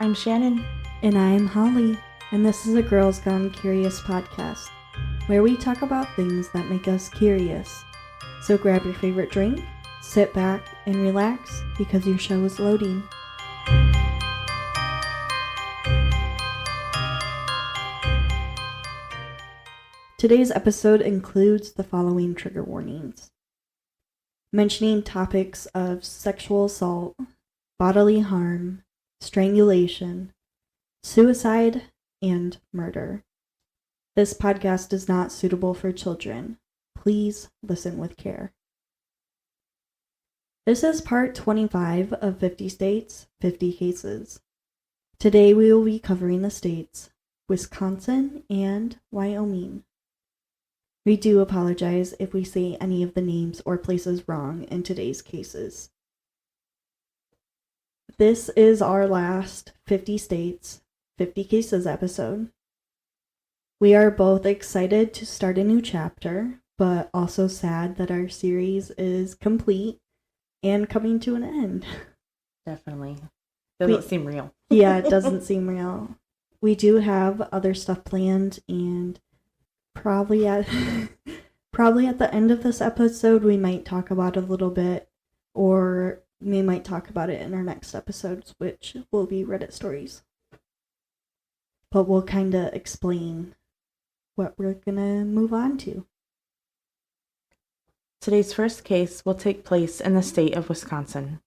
I'm Shannon. And I'm Holly, and this is a Girls Gone Curious podcast, where we talk about things that make us curious. So grab your favorite drink, sit back, and relax, because your show is loading. Today's episode includes the following trigger warnings: mentioning topics of sexual assault, bodily harm, strangulation, suicide, and murder. This podcast is not suitable for children. Please listen with care. This is part 25 of 50 States, 50 Cases. Today we will be covering the states Wisconsin and Wyoming. We do apologize if we say any of the names or places wrong in today's cases. This is our last 50 States, 50 Cases episode. We are both excited to start a new chapter, but also sad that our series is complete and coming to an end. Definitely. Doesn't seem real. Yeah, it doesn't seem real. We do have other stuff planned, and probably at the end of this episode, we might talk about it a little bit, or we might talk about it in our next episodes, which will be Reddit stories. But we'll kind of explain what we're going to move on to. Today's first case will take place in the state of Wisconsin.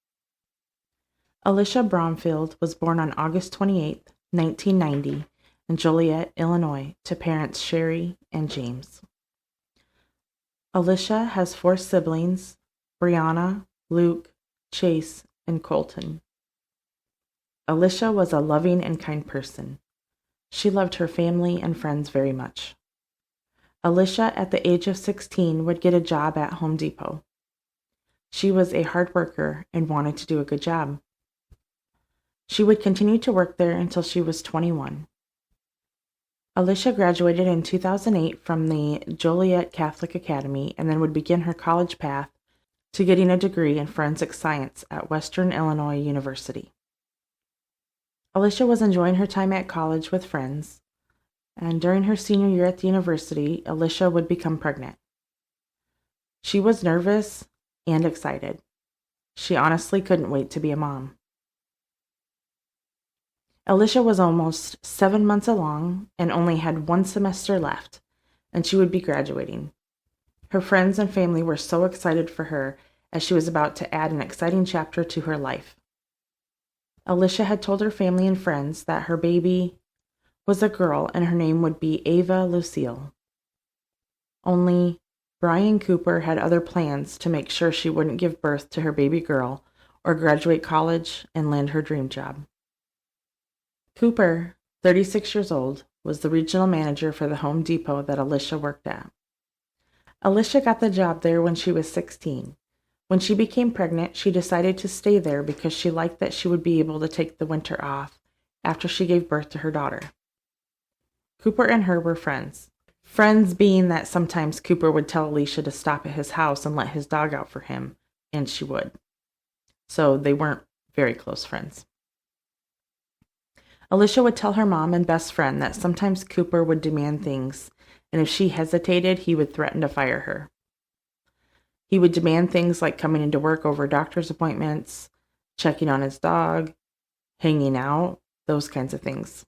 Alisha Bromfield was born on August 28, 1990, in Joliet, Illinois, to parents Sherry and James. Alisha has 4 siblings: Brianna, Luke, Chase, and Colton. Alisha was a loving and kind person. She loved her family and friends very much. Alisha, at the age of 16, would get a job at Home Depot. She was a hard worker and wanted to do a good job. She would continue to work there until she was 21. Alisha graduated in 2008 from the Joliet Catholic Academy and then would begin her college path to getting a degree in forensic science at Western Illinois University. Alisha was enjoying her time at college with friends, and during her senior year at the university, Alisha would become pregnant. She was nervous and excited. She honestly couldn't wait to be a mom. Alisha was almost 7 months along and only had 1 semester left, and she would be graduating. Her friends and family were so excited for her, as she was about to add an exciting chapter to her life. Alisha had told her family and friends that her baby was a girl and her name would be Ava Lucille. Only Brian Cooper had other plans to make sure she wouldn't give birth to her baby girl or graduate college and land her dream job. Cooper, 36 years old, was the regional manager for the Home Depot that Alisha worked at. Alisha got the job there when she was 16. When she became pregnant, she decided to stay there because she liked that she would be able to take the winter off after she gave birth to her daughter. Cooper and her were friends. Friends being that sometimes Cooper would tell Alisha to stop at his house and let his dog out for him, and she would. So they weren't very close friends. Alisha would tell her mom and best friend that sometimes Cooper would demand things, and if she hesitated, he would threaten to fire her. He would demand things like coming into work over doctor's appointments, checking on his dog, hanging out, those kinds of things.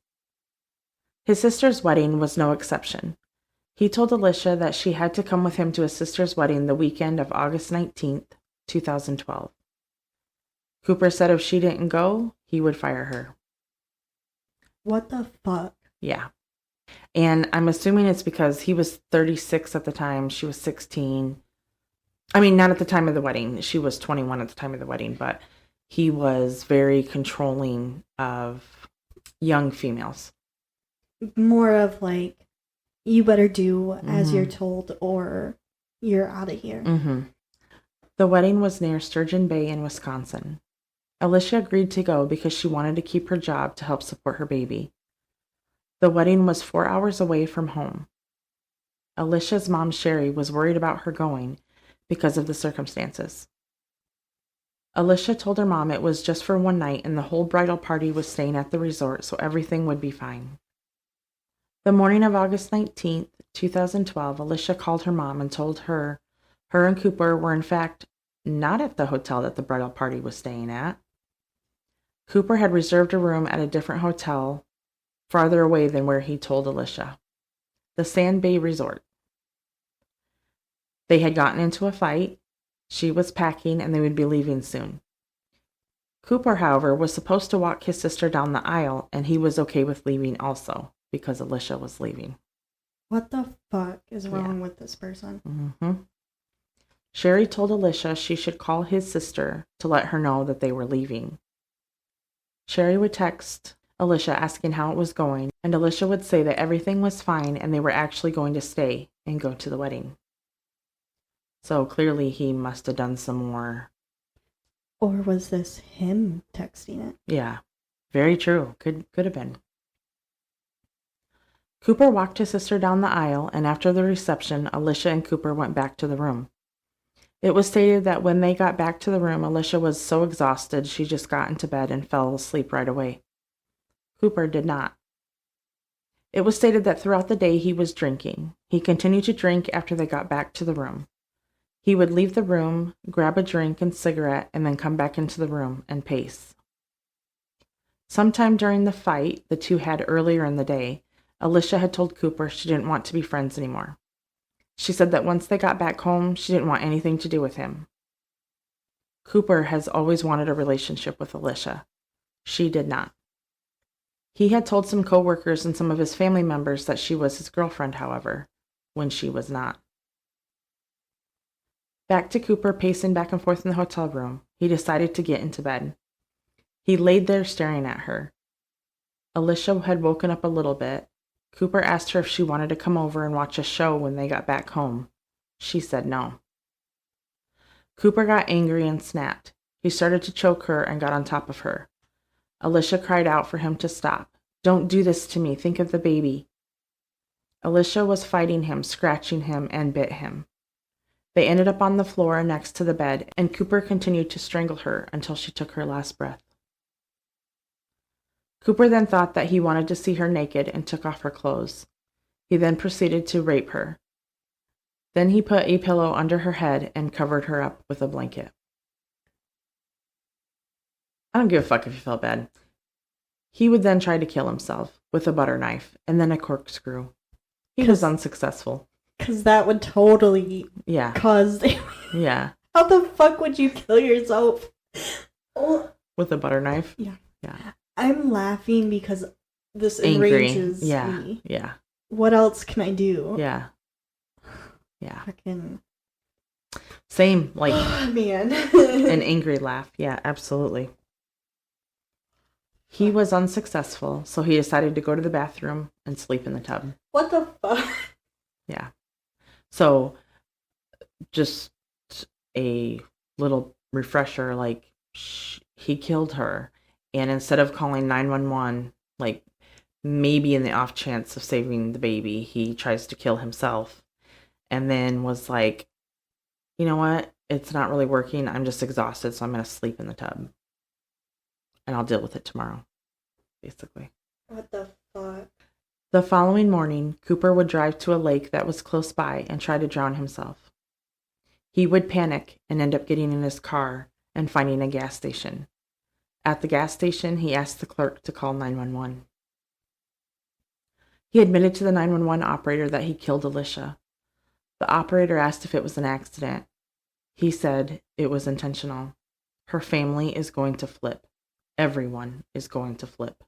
His sister's wedding was no exception. He told Alisha that she had to come with him to his sister's wedding the weekend of August 19th, 2012. Cooper said if she didn't go, he would fire her. What the fuck? Yeah. And I'm assuming it's because he was 36 at the time, she was 16. I mean, not at the time of the wedding. She was 21 at the time of the wedding, but he was very controlling of young females. More of like, you better do as you're told or you're out of here. Mm-hmm. The wedding was near Sturgeon Bay in Wisconsin. Alisha agreed to go because she wanted to keep her job to help support her baby. The wedding was 4 hours away from home. Alisha's mom, Sherry, was worried about her going because of the circumstances. Alisha told her mom it was just for one night and the whole bridal party was staying at the resort, so everything would be fine. The morning of August 19th, 2012, Alisha called her mom and told her and Cooper were in fact not at the hotel that the bridal party was staying at. Cooper had reserved a room at a different hotel farther away than where he told Alisha, the Sand Bay Resort. They had gotten into a fight. She was packing and they would be leaving soon. Cooper, however, was supposed to walk his sister down the aisle and he was okay with leaving also because Alisha was leaving. What the fuck is wrong with this person? Mm-hmm. Sherry told Alisha she should call his sister to let her know that they were leaving. Sherry would text Alisha asking how it was going, and Alisha would say that everything was fine and they were actually going to stay and go to the wedding. So clearly he must have done some more. Or was this him texting it? Yeah, very true. Could have been. Cooper walked his sister down the aisle, and after the reception, Alisha and Cooper went back to the room. It was stated that when they got back to the room, Alisha was so exhausted she just got into bed and fell asleep right away. Cooper did not. It was stated that throughout the day he was drinking. He continued to drink after they got back to the room. He would leave the room, grab a drink and cigarette, and then come back into the room and pace. Sometime during the fight the two had earlier in the day, Alisha had told Cooper she didn't want to be friends anymore. She said that once they got back home, she didn't want anything to do with him. Cooper has always wanted a relationship with Alisha. She did not. He had told some coworkers and some of his family members that she was his girlfriend, however, when she was not. Back to Cooper pacing back and forth in the hotel room, he decided to get into bed. He laid there staring at her. Alisha had woken up a little bit. Cooper asked her if she wanted to come over and watch a show when they got back home. She said no. Cooper got angry and snapped. He started to choke her and got on top of her. Alisha cried out for him to stop. "Don't do this to me. Think of the baby." Alisha was fighting him, scratching him, and bit him. They ended up on the floor next to the bed, and Cooper continued to strangle her until she took her last breath. Cooper then thought that he wanted to see her naked and took off her clothes. He then proceeded to rape her. Then he put a pillow under her head and covered her up with a blanket. I don't give a fuck if he felt bad. He would then try to kill himself with a butter knife and then a corkscrew. He was unsuccessful. Because that would totally cause... Yeah. How the fuck would you kill yourself? With a butter knife? Yeah. Yeah. I'm laughing because this enrages me. Yeah. What else can I do? Yeah. Yeah. Fucking... Same, like... man. An angry laugh. Yeah, absolutely. He was unsuccessful, so he decided to go to the bathroom and sleep in the tub. What the fuck? Yeah. So, just a little refresher, like, he killed her, and instead of calling 911, like, maybe in the off chance of saving the baby, he tries to kill himself, and then was like, you know what, it's not really working, I'm just exhausted, so I'm going to sleep in the tub, and I'll deal with it tomorrow, basically. What the fuck? The following morning, Cooper would drive to a lake that was close by and try to drown himself. He would panic and end up getting in his car and finding a gas station. At the gas station, he asked the clerk to call 911. He admitted to the 911 operator that he killed Alisha. The operator asked if it was an accident. He said it was intentional. Her family is going to flip. Everyone is going to flip.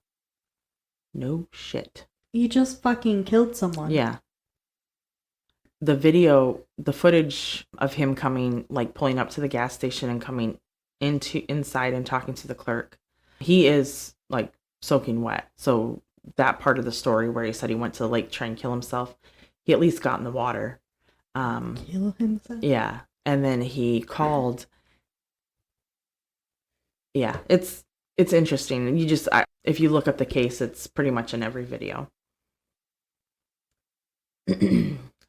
No shit. You just fucking killed someone. Yeah. The video, the footage of him coming, like pulling up to the gas station and coming inside and talking to the clerk, he is like soaking wet. So that part of the story where he said he went to the lake to try and kill himself, he at least got in the water. Kill himself? Yeah. And then he called. Yeah, it's interesting. You just, if you look up the case, it's pretty much in every video.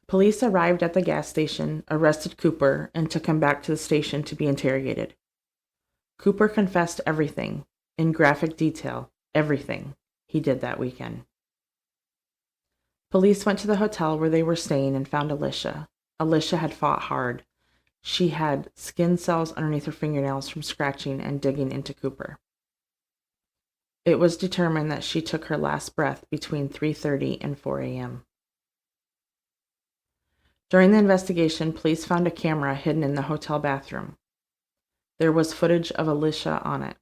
Police arrived at the gas station, arrested Cooper, and took him back to the station to be interrogated. Cooper confessed everything, in graphic detail, everything he did that weekend. Police went to the hotel where they were staying and found Alisha. Alisha had fought hard. She had skin cells underneath her fingernails from scratching and digging into Cooper. It was determined that she took her last breath between 3:30 and 4 a.m. During the investigation, police found a camera hidden in the hotel bathroom. There was footage of Alisha on it.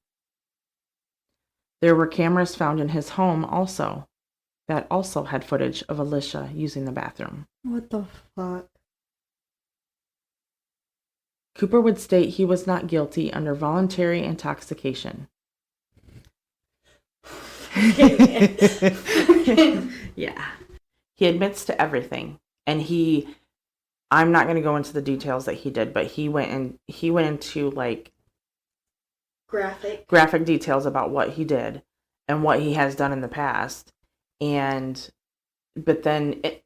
There were cameras found in his home also, that also had footage of Alisha using the bathroom. What the fuck? Cooper would state he was not guilty under voluntary intoxication. Yeah. He admits to everything. And I'm not going to go into the details that he did, but he went into like graphic details about what he did and what he has done in the past. But then it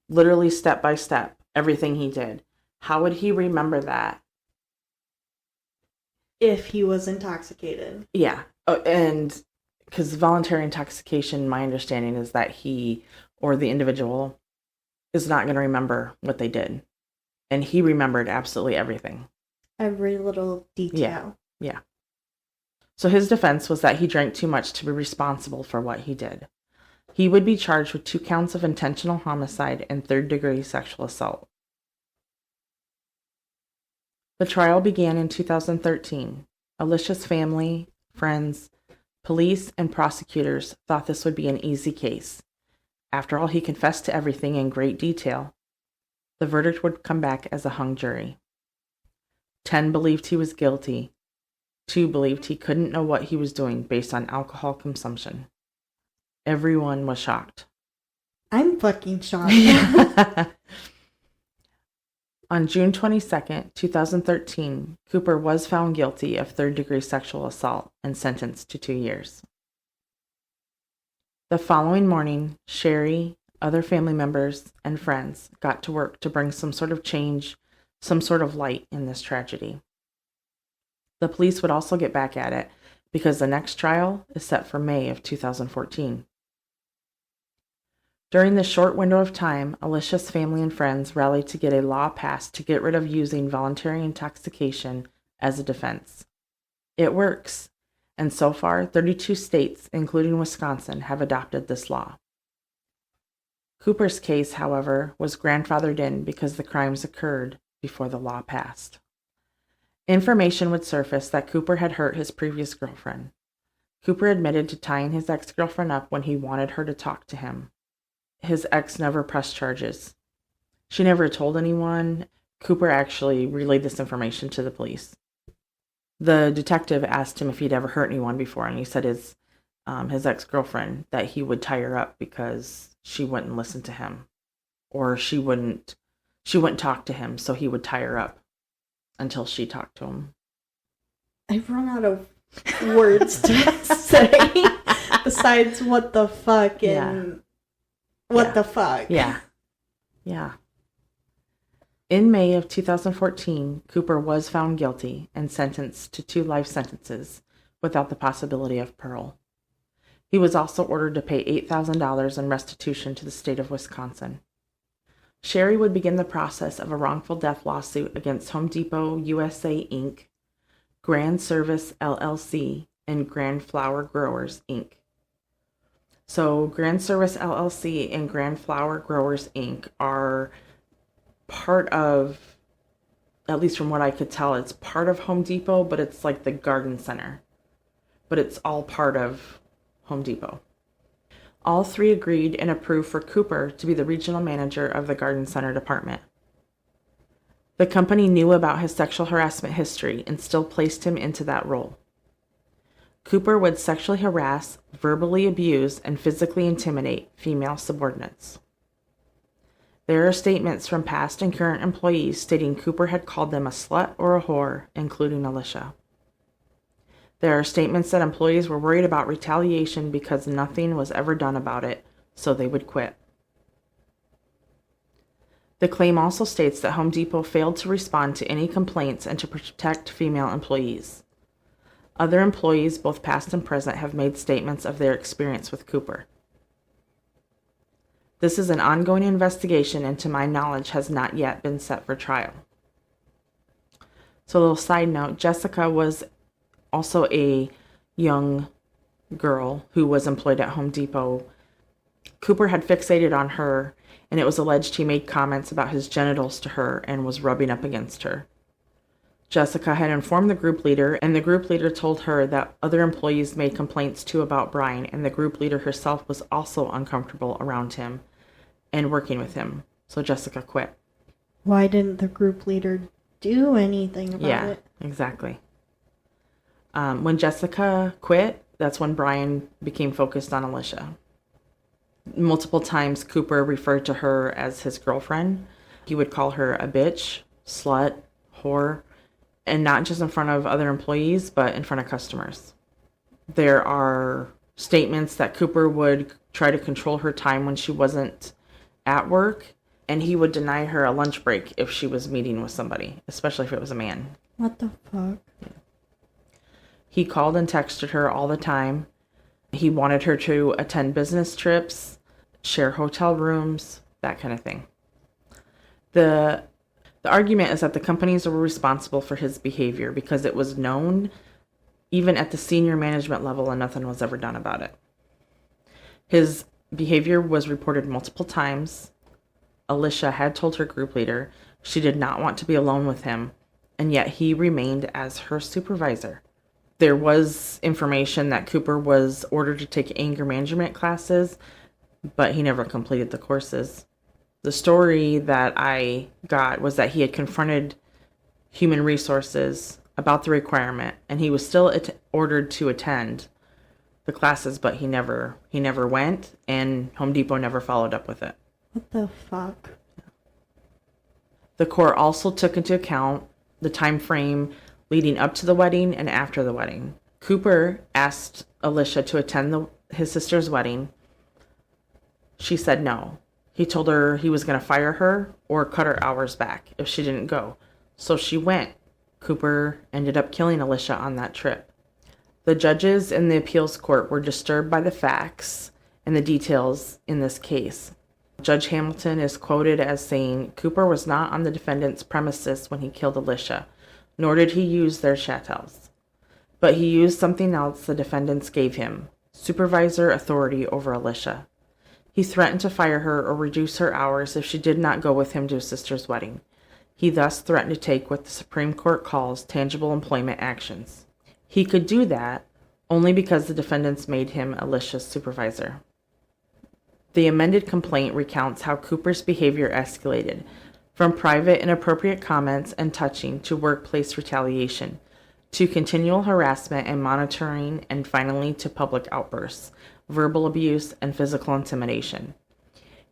literally step by step, everything he did. How would he remember that? If he was intoxicated. Yeah. And because voluntary intoxication, my understanding is that he or the individual is not going to remember what they did. And he remembered absolutely everything. Every little detail. Yeah. So his defense was that he drank too much to be responsible for what he did. He would be charged with 2 counts of intentional homicide and 3rd-degree sexual assault. The trial began in 2013. Alisha's family, friends, police, and prosecutors thought this would be an easy case. After all, he confessed to everything in great detail. The verdict would come back as a hung jury. 10 believed he was guilty. 2 believed he couldn't know what he was doing based on alcohol consumption. Everyone was shocked. I'm fucking shocked. On June 22nd, 2013, Cooper was found guilty of 3rd-degree sexual assault and sentenced to 2 years. The following morning, Sherry, other family members, and friends got to work to bring some sort of change, some sort of light in this tragedy. The police would also get back at it because the next trial is set for May of 2014. During this short window of time, Alisha's family and friends rallied to get a law passed to get rid of using voluntary intoxication as a defense. It works, and so far, 32 states, including Wisconsin, have adopted this law. Cooper's case, however, was grandfathered in because the crimes occurred before the law passed. Information would surface that Cooper had hurt his previous girlfriend. Cooper admitted to tying his ex-girlfriend up when he wanted her to talk to him. His ex never pressed charges. She never told anyone. Cooper actually relayed this information to the police. The detective asked him if he'd ever hurt anyone before, and he said his ex-girlfriend, that he would tie her up because she wouldn't listen to him, or she wouldn't talk to him, so he would tie her up until she talked to him. I've run out of words to say besides what the fuck and what the fuck. Yeah. In May of 2014, Cooper was found guilty and sentenced to 2 life sentences without the possibility of parole. He was also ordered to pay $8,000 in restitution to the state of Wisconsin. Sherry would begin the process of a wrongful death lawsuit against Home Depot USA, Inc., Grand Service, LLC, and Grand Flower Growers, Inc. So Grand Service, LLC, and Grand Flower Growers, Inc. are part of, at least from what I could tell, it's part of Home Depot, but it's like the garden center. But it's all part of Home Depot. All 3 agreed and approved for Cooper to be the regional manager of the garden center department. The company knew about his sexual harassment history and still placed him into that role. Cooper would sexually harass, verbally abuse, and physically intimidate female subordinates. There are statements from past and current employees stating Cooper had called them a slut or a whore, including Alisha. There are statements that employees were worried about retaliation because nothing was ever done about it, so they would quit. The claim also states that Home Depot failed to respond to any complaints and to protect female employees. Other employees, both past and present, have made statements of their experience with Cooper. This is an ongoing investigation and to my knowledge has not yet been set for trial. So a little side note, Jessica was also a young girl who was employed at Home Depot. Cooper had fixated on her, and it was alleged he made comments about his genitals to her and was rubbing up against her. Jessica had informed the group leader, and the group leader told her that other employees made complaints too about Brian, and the group leader herself was also uncomfortable around him and working with him. So Jessica quit. Why didn't the group leader do anything about it? Yeah, exactly. When Jessica quit, that's when Brian became focused on Alisha. Multiple times, Cooper referred to her as his girlfriend. He would call her a bitch, slut, whore, and not just in front of other employees, but in front of customers. There are statements that Cooper would try to control her time when she wasn't at work, and he would deny her a lunch break if she was meeting with somebody, especially if it was a man. What the fuck? Yeah. He called and texted her all the time. He wanted her to attend business trips, share hotel rooms, that kind of thing. The argument is that the companies were responsible for his behavior because it was known even at the senior management level and nothing was ever done about it. His behavior was reported multiple times. Alisha had told her group leader she did not want to be alone with him, and yet he remained as her supervisor. There was information that Cooper was ordered to take anger management classes, but he never completed the courses. The story that I got was that he had confronted human resources about the requirement, and he was still ordered to attend the classes, but he never went, and Home Depot never followed up with it. What the fuck? The court also took into account the time frame leading up to the wedding and after the wedding. Cooper asked Alisha to attend his sister's wedding. She said no. He told her he was going to fire her or cut her hours back if she didn't go. So she went. Cooper ended up killing Alisha on that trip. The judges in the appeals court were disturbed by the facts and the details in this case. Judge Hamilton is quoted as saying, Cooper was not on the defendant's premises when he killed Alisha, nor did he use their chattels. But he used something else the defendants gave him, supervisor authority over Alisha. He threatened to fire her or reduce her hours if she did not go with him to his sister's wedding. He thus threatened to take what the Supreme Court calls tangible employment actions. He could do that only because the defendants made him Alisha's supervisor. The amended complaint recounts how Cooper's behavior escalated, from private inappropriate comments and touching to workplace retaliation, to continual harassment and monitoring, and finally to public outbursts, verbal abuse, and physical intimidation.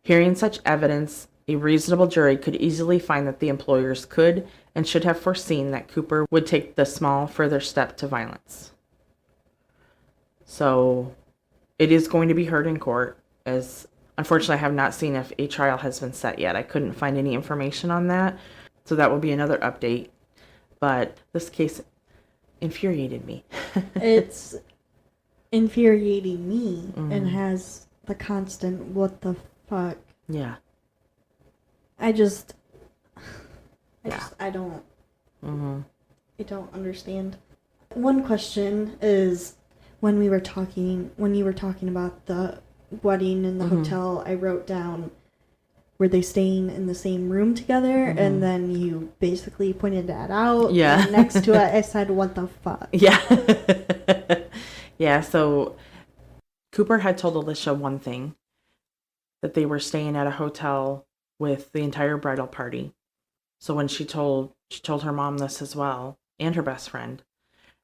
Hearing such evidence, a reasonable jury could easily find that the employers could and should have foreseen that Cooper would take the small further step to violence. So, it is going to be heard in court, as unfortunately I have not seen if a trial has been set yet. I couldn't find any information on that, so that will be another update. But this case infuriated me. It's infuriating me and has the constant what the fuck. Yeah. I don't understand. One question is when you were talking about the wedding in the hotel, I wrote down, were they staying in the same room together? And then you basically pointed that out. Yeah. And next to it, I said, what the fuck? Yeah. Yeah, so Cooper had told Alisha one thing, that they were staying at a hotel with the entire bridal party. So when she told her mom this as well, and her best friend.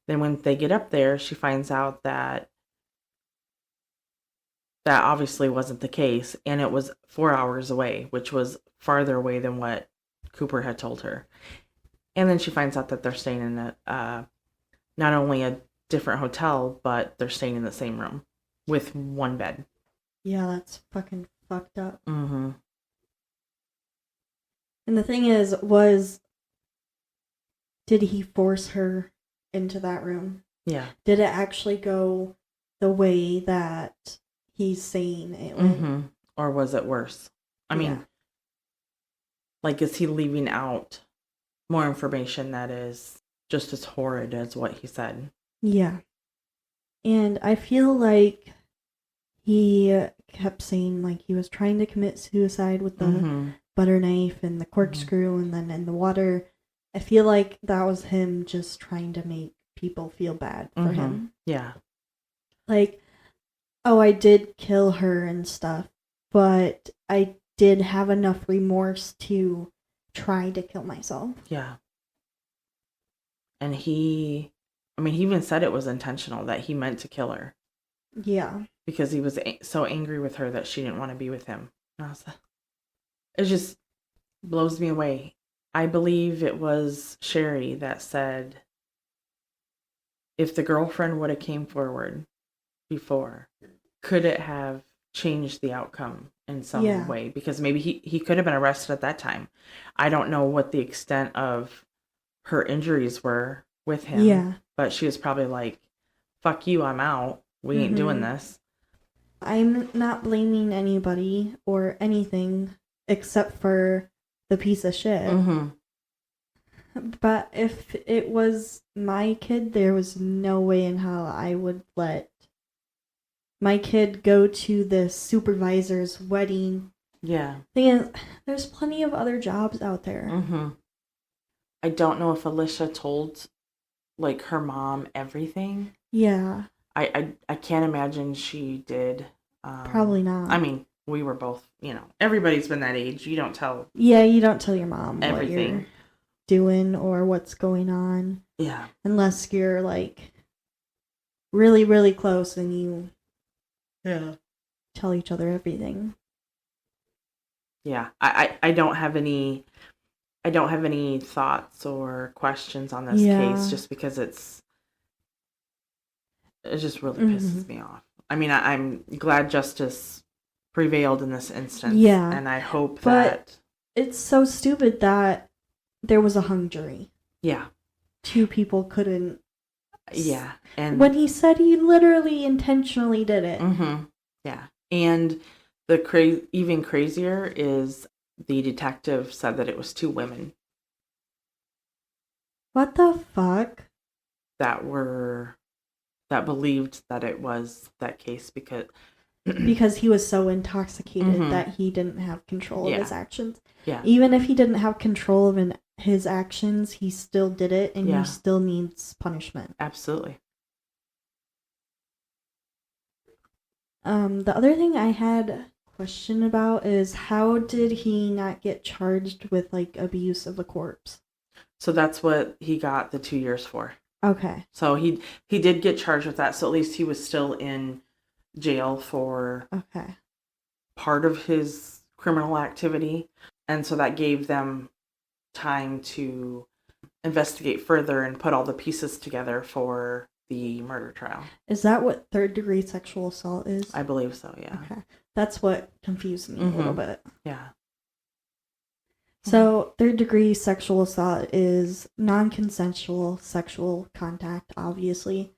Then when they get up there, she finds out that obviously wasn't the case, and it was 4 hours away, which was farther away than what Cooper had told her. And then she finds out that they're staying in not only a different hotel, but they're staying in the same room with one bed. Yeah, that's fucking fucked up. Mm-hmm. And the thing is, did he force her into that room? Did it actually go the way that he's saying it went? Or was it worse? I mean, like, is he leaving out more information that is just as horrid as what he said? Yeah. And I feel like he kept saying, like, he was trying to commit suicide with the butter knife and the corkscrew and then in the water. I feel like that was him just trying to make people feel bad for him. Yeah. Like, oh, I did kill her and stuff, but I did have enough remorse to try to kill myself. Yeah. And he even said it was intentional, that he meant to kill her. Yeah. Because he was so angry with her that she didn't want to be with him. It just blows me away. I believe it was Sherry that said, if the girlfriend would have came forward before, could it have changed the outcome in some way? Because maybe he could have been arrested at that time. I don't know what the extent of her injuries were with him. Yeah. But she was probably like, fuck you, I'm out. We ain't doing this. I'm not blaming anybody or anything except for the piece of shit. But if it was my kid, there was no way in hell I would let my kid go to the supervisor's wedding. Yeah. There's plenty of other jobs out there. I don't know if Alisha told, like, her mom everything. Yeah. I can't imagine she did. Probably not. I mean, we were both, everybody's been that age. You don't tell. Yeah, you don't tell your mom everything. What you're doing or what's going on. Yeah. Unless you're, like, really, really close and you tell each other everything. Yeah. I don't have any thoughts or questions on this case, just because it just really pisses me off. I mean, I'm glad justice prevailed in this instance. Yeah. And I hope but it's so stupid that there was a hung jury. Yeah. 2 people couldn't. Yeah. And when he said he literally intentionally did it. Yeah. And even crazier is the detective said that it was 2 women. What the fuck? That believed that it was that case because he was so intoxicated that he didn't have control of his actions. Yeah. Even if he didn't have control of his actions, he still did it, and he still needs punishment. Absolutely. The other thing I had a question about is, how did he not get charged with, like, abuse of a corpse? So that's what he got the 2 years for. Okay. So he did get charged with that. So at least he was still in jail for part of his criminal activity. And so that gave them time to investigate further and put all the pieces together for the murder trial. Is that what 3rd-degree sexual assault is? I believe so, yeah. Okay. That's what confused me a little bit. Yeah. So, 3rd-degree sexual assault is non-consensual sexual contact, obviously.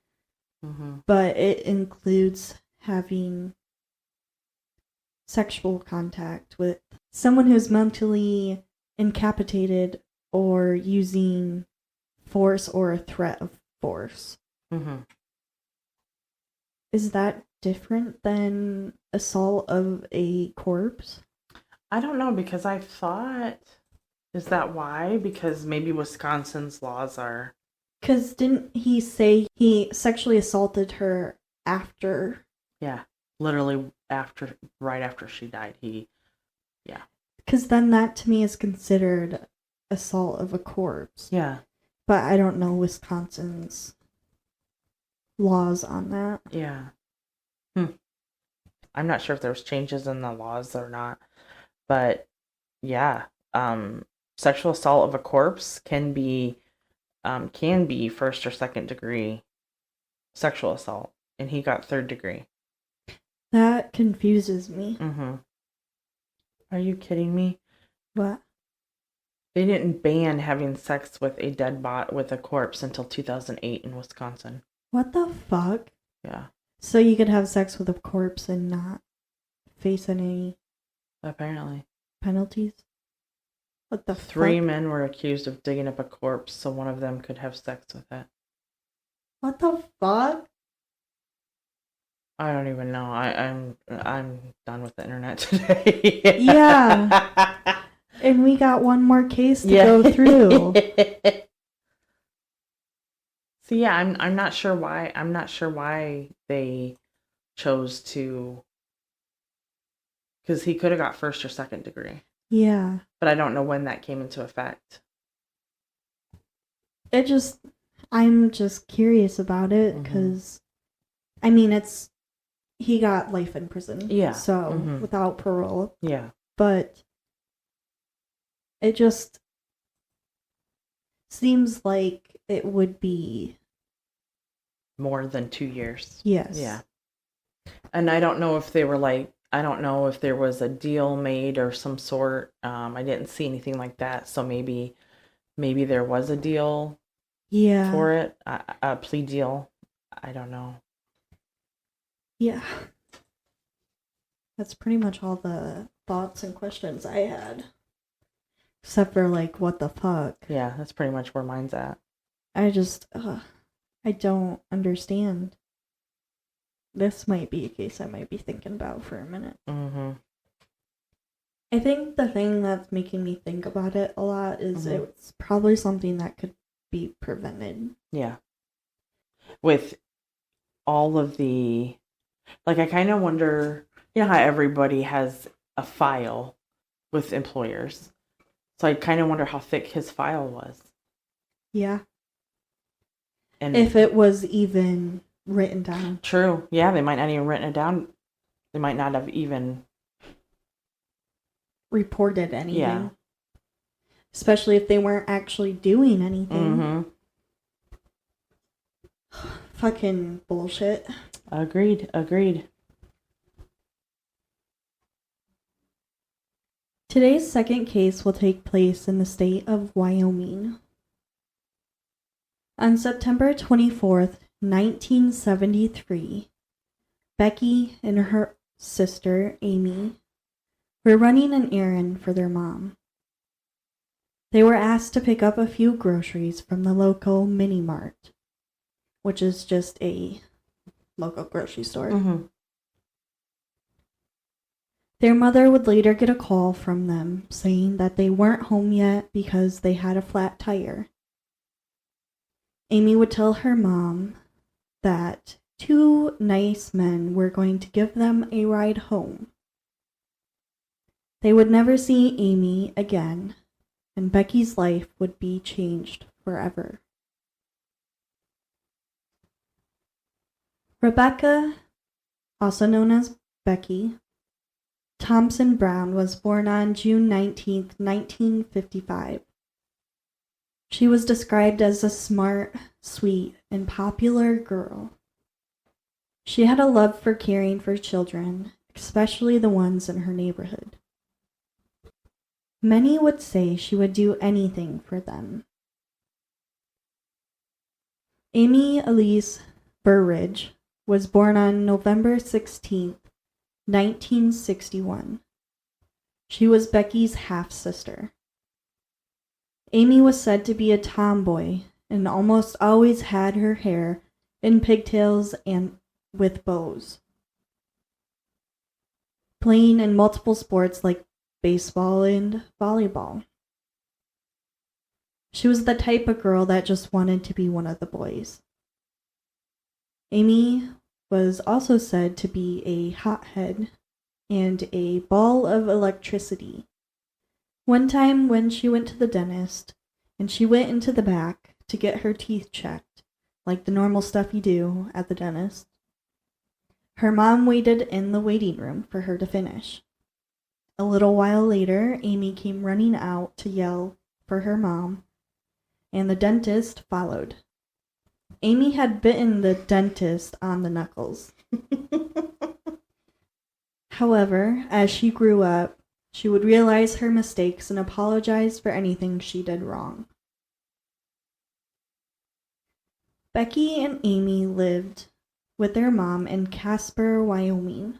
But it includes having sexual contact with someone who's mentally incapacitated or using force or a threat of force. Is that different than assault of a corpse? I don't know, because I thought, is that why? Because maybe Wisconsin's laws are... Because didn't he say he sexually assaulted her after? Yeah, literally right after she died. Because then that to me is considered assault of a corpse. Yeah. But I don't know Wisconsin's laws on that. Yeah. I'm not sure if there's changes in the laws or not. But yeah, sexual assault of a corpse can be 1st or 2nd degree sexual assault, and he got 3rd degree. That confuses me. Are you kidding me? What? They didn't ban having sex with a corpse until 2008 in Wisconsin. What the fuck? Yeah. So you could have sex with a corpse and not face any Apparently. penalties? What the 3 fuck? men were accused of digging up a corpse so one of them could have sex with it. What the fuck? I don't even know. I'm done with the internet today. Yeah. And we got one more case to go through. So yeah, I'm not sure why they chose to, because he could have got first or second degree. Yeah. But I don't know when that came into effect. I'm just curious about it because, I mean, he got life in prison. Yeah. So, without parole. Yeah. But it just seems like it would be More than 2 years. Yes. Yeah. And I don't know if they were I don't know if there was a deal made or some sort. I didn't see anything like that. So maybe there was a deal for it, a plea deal. I don't know. Yeah. That's pretty much all the thoughts and questions I had. Except for, what the fuck? Yeah, that's pretty much where mine's at. I don't understand. This might be a case I might be thinking about for a minute. I think the thing that's making me think about it a lot is it's probably something that could be prevented. Yeah. With all of the, I kind of wonder, how everybody has a file with employers. So I kind of wonder how thick his file was. Yeah. And if it was even written down. True. Yeah, they might not even written it down. They might not have even reported anything. Yeah. Especially if they weren't actually doing anything. Fucking bullshit. Agreed. Today's second case will take place in the state of Wyoming. On September 24th, 1973, Becky and her sister, Amy, were running an errand for their mom. They were asked to pick up a few groceries from the local mini mart, which is just a local grocery store. Their mother would later get a call from them saying that they weren't home yet because they had a flat tire. Amy would tell her mom that 2 nice men were going to give them a ride home. They would never see Amy again, and Becky's life would be changed forever. Rebecca, also known as Becky Thomson Brown, was born on June 19, 1955. She was described as a smart, sweet, and popular girl. She had a love for caring for children, especially the ones in her neighborhood. Many would say she would do anything for them. Amy Elise Burridge was born on November 16, 1961. She was Becky's half-sister. Amy was said to be a tomboy and almost always had her hair in pigtails and with bows. Playing in multiple sports like baseball and volleyball. She was the type of girl that just wanted to be one of the boys. Amy was also said to be a hothead and a ball of electricity. One time when she went to the dentist, and she went into the back to get her teeth checked, like the normal stuff you do at the dentist, her mom waited in the waiting room for her to finish. A little while later, Amy came running out to yell for her mom, and the dentist followed. Amy had bitten the dentist on the knuckles. However, as she grew up, she would realize her mistakes and apologize for anything she did wrong. Becky and Amy lived with their mom in Casper, Wyoming.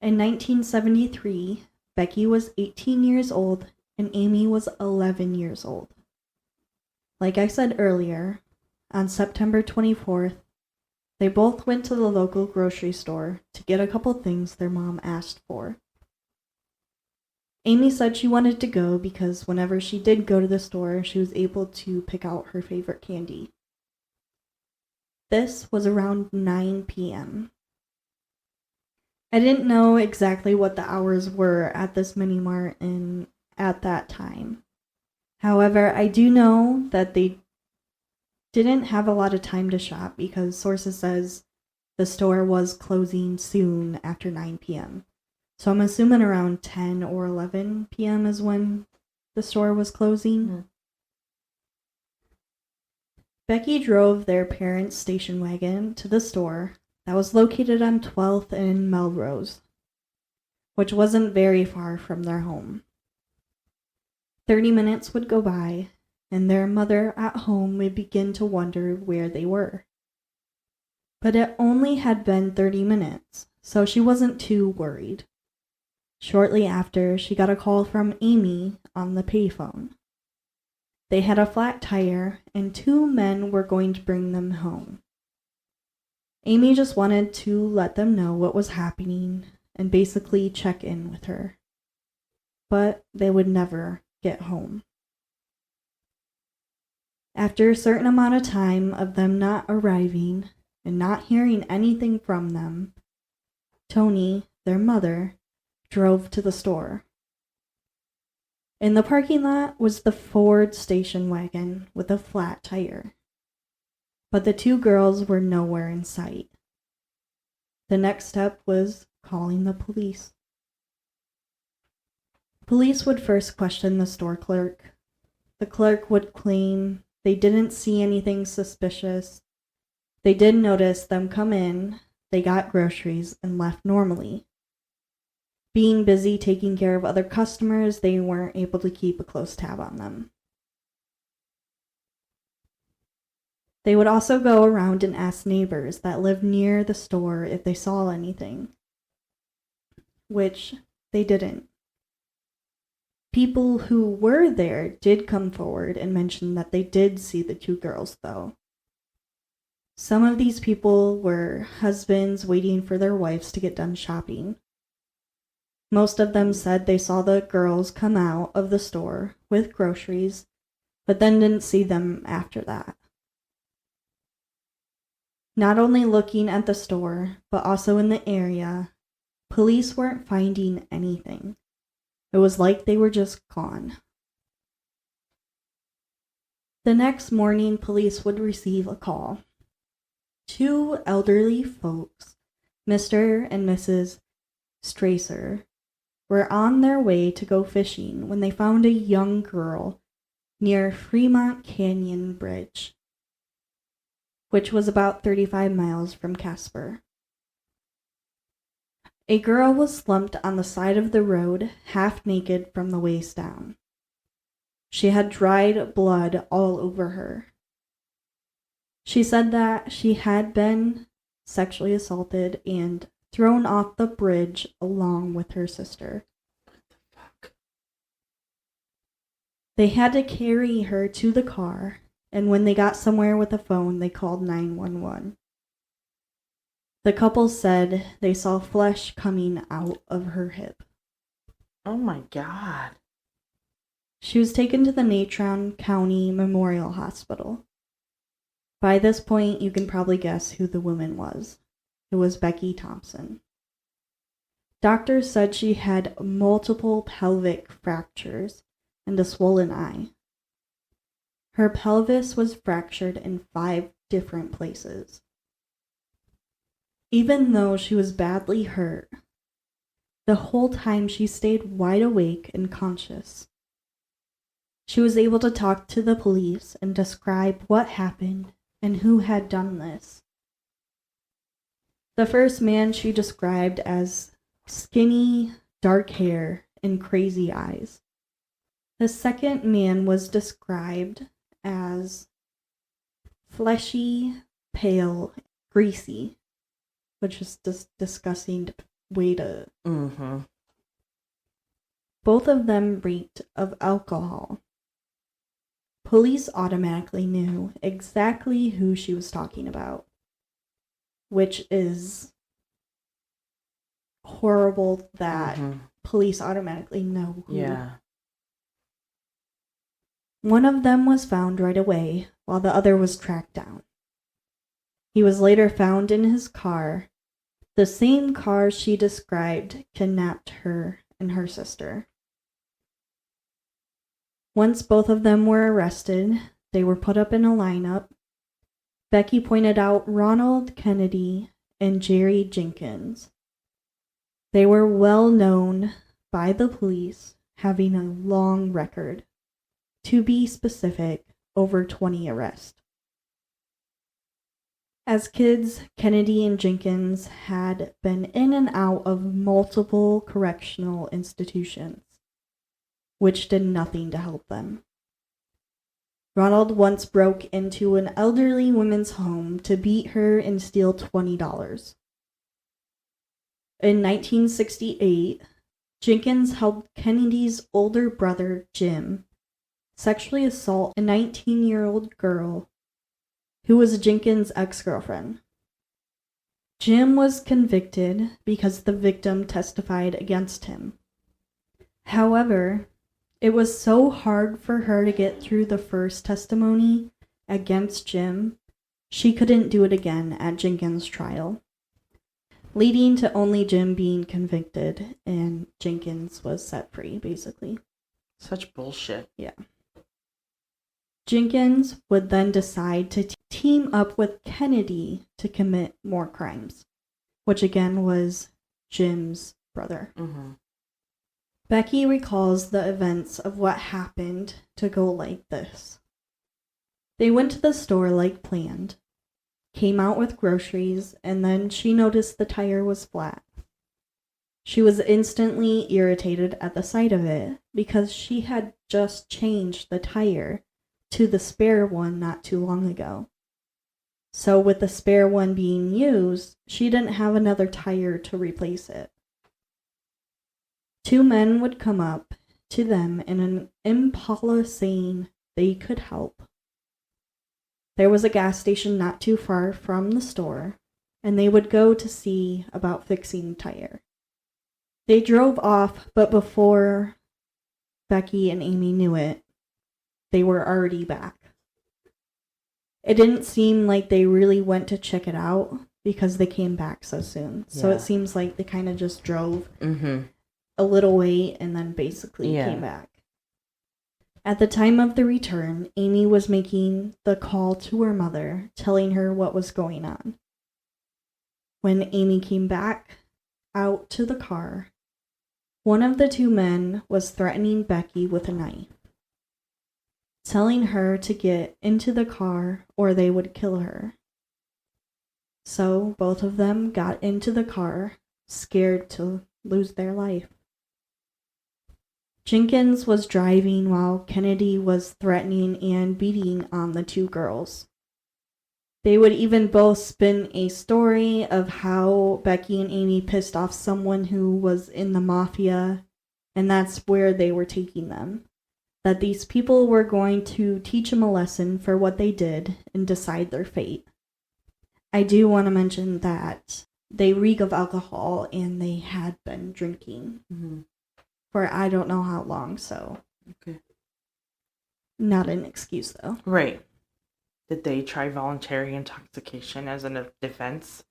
In 1973, Becky was 18 years old and Amy was 11 years old. Like I said earlier, on September 24th, they both went to the local grocery store to get a couple things their mom asked for. Amy said she wanted to go because whenever she did go to the store, she was able to pick out her favorite candy. This was around 9 p.m. I didn't know exactly what the hours were at this mini mart and at that time. However, I do know that they didn't have a lot of time to shop because sources says the store was closing soon after 9 p.m. So I'm assuming around 10 or 11 p.m. is when the store was closing. Mm. Becky drove their parents' station wagon to the store that was located on 12th and Melrose, which wasn't very far from their home. 30 minutes would go by, and their mother at home would begin to wonder where they were. But it only had been 30 minutes, so she wasn't too worried. Shortly after, she got a call from Amy on the payphone. They had a flat tire, and 2 men were going to bring them home. Amy just wanted to let them know what was happening and basically check in with her. But they would never get home. After a certain amount of time of them not arriving and not hearing anything from them, Tony, their mother, drove to the store. In the parking lot was the Ford station wagon with a flat tire. But the 2 girls were nowhere in sight. The next step was calling the police. Police would first question the store clerk. The clerk would claim they didn't see anything suspicious. They did notice them come in, they got groceries, and left normally. Being busy taking care of other customers, they weren't able to keep a close tab on them. They would also go around and ask neighbors that lived near the store if they saw anything, which they didn't. People who were there did come forward and mention that they did see the 2 girls, though. Some of these people were husbands waiting for their wives to get done shopping. Most of them said they saw the girls come out of the store with groceries, but then didn't see them after that. Not only looking at the store, but also in the area, police weren't finding anything. It was like they were just gone. The next morning, police would receive a call. 2 elderly folks, Mr. and Mrs. Staes, were on their way to go fishing when they found a young girl near Fremont Canyon Bridge, which was about 35 miles from Casper. A girl was slumped on the side of the road, half naked from the waist down. She had dried blood all over her. She said that she had been sexually assaulted and thrown off the bridge along with her sister. What the fuck? They had to carry her to the car, and when they got somewhere with a phone, they called 911. The couple said they saw flesh coming out of her hip. Oh my God. She was taken to the Natron County Memorial Hospital. By this point, you can probably guess who the woman was. It was Becky Thomson. Doctors said she had multiple pelvic fractures and a swollen eye. Her pelvis was fractured in 5 different places. Even though she was badly hurt, the whole time she stayed wide awake and conscious. She was able to talk to the police and describe what happened and who had done this. The first man she described as skinny, dark hair, and crazy eyes. The second man was described as fleshy, pale, greasy, which is just disgusting way to... Mm-hmm. Both of them reeked of alcohol. Police automatically knew exactly who she was talking about, which is horrible that police automatically know who. Yeah. One of them was found right away, while the other was tracked down. He was later found in his car, the same car she described kidnapped her and her sister. Once both of them were arrested, they were put up in a lineup. Becky pointed out Ronald Kennedy and Jerry Jenkins. They were well known by the police, having a long record. To be specific, over 20 arrests. As kids, Kennedy and Jenkins had been in and out of multiple correctional institutions, which did nothing to help them. Ronald once broke into an elderly woman's home to beat her and steal $20. In 1968, Jenkins helped Kennedy's older brother, Jim, sexually assault a 19-year-old girl who was Jenkins' ex-girlfriend. Jim was convicted because the victim testified against him. However, it was so hard for her to get through the first testimony against Jim, she couldn't do it again at Jenkins' trial, leading to only Jim being convicted and Jenkins was set free, basically. Such bullshit. Yeah. Jenkins would then decide to team up with Kennedy to commit more crimes, which again was Jim's brother. Mm-hmm. Becky recalls the events of what happened to go like this. They went to the store like planned, came out with groceries, and then she noticed the tire was flat. She was instantly irritated at the sight of it because she had just changed the tire to the spare one not too long ago. So with the spare one being used, she didn't have another tire to replace it. Two men would come up to them in an Impala saying they could help. There was a gas station not too far from the store, and they would go to see about fixing the tire. They drove off, but before Becky and Amy knew it, they were already back. It didn't seem like they really went to check it out because they came back so soon. So it seems like they kind of just drove a little way and then basically came back. At the time of the return, Amy was making the call to her mother, telling her what was going on. When Amy came back out to the car, one of the two men was threatening Becky with a knife, telling her to get into the car or they would kill her. So both of them got into the car, scared to lose their life. Jenkins was driving while Kennedy was threatening and beating on the two girls. They would even both spin a story of how Becky and Amy pissed off someone who was in the mafia, and that's where they were taking them. That these people were going to teach them a lesson for what they did and decide their fate. I do want to mention that they reek of alcohol and they had been drinking for I don't know how long, so. Okay. Not an excuse, though. Right. Did they try voluntary intoxication as a defense?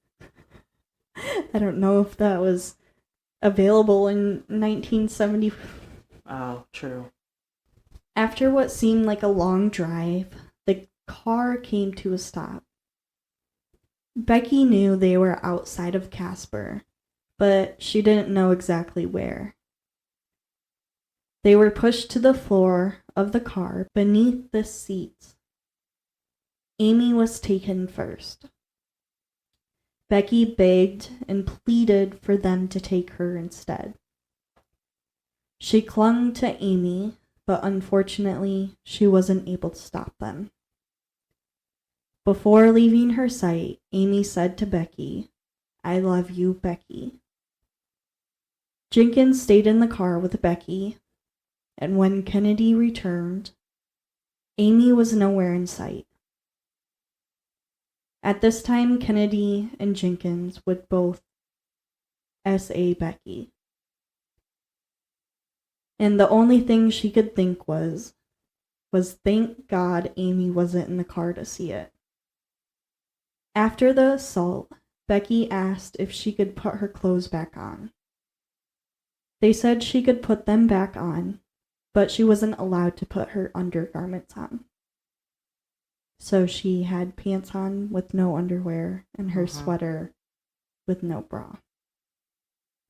I don't know if that was available in 1970. Oh, true. After what seemed like a long drive, the car came to a stop. Becky knew they were outside of Casper, but she didn't know exactly where. They were pushed to the floor of the car beneath the seats. Amy was taken first. Becky begged and pleaded for them to take her instead. She clung to Amy, but unfortunately, she wasn't able to stop them. Before leaving her sight, Amy said to Becky, "I love you, Becky." Jenkins stayed in the car with Becky, and when Kennedy returned, Amy was nowhere in sight. At this time, Kennedy and Jenkins would both SA Becky. And the only thing she could think was thank God Amy wasn't in the car to see it. After the assault, Becky asked if she could put her clothes back on. They said she could put them back on, but she wasn't allowed to put her undergarments on. So she had pants on with no underwear and her sweater with no bra.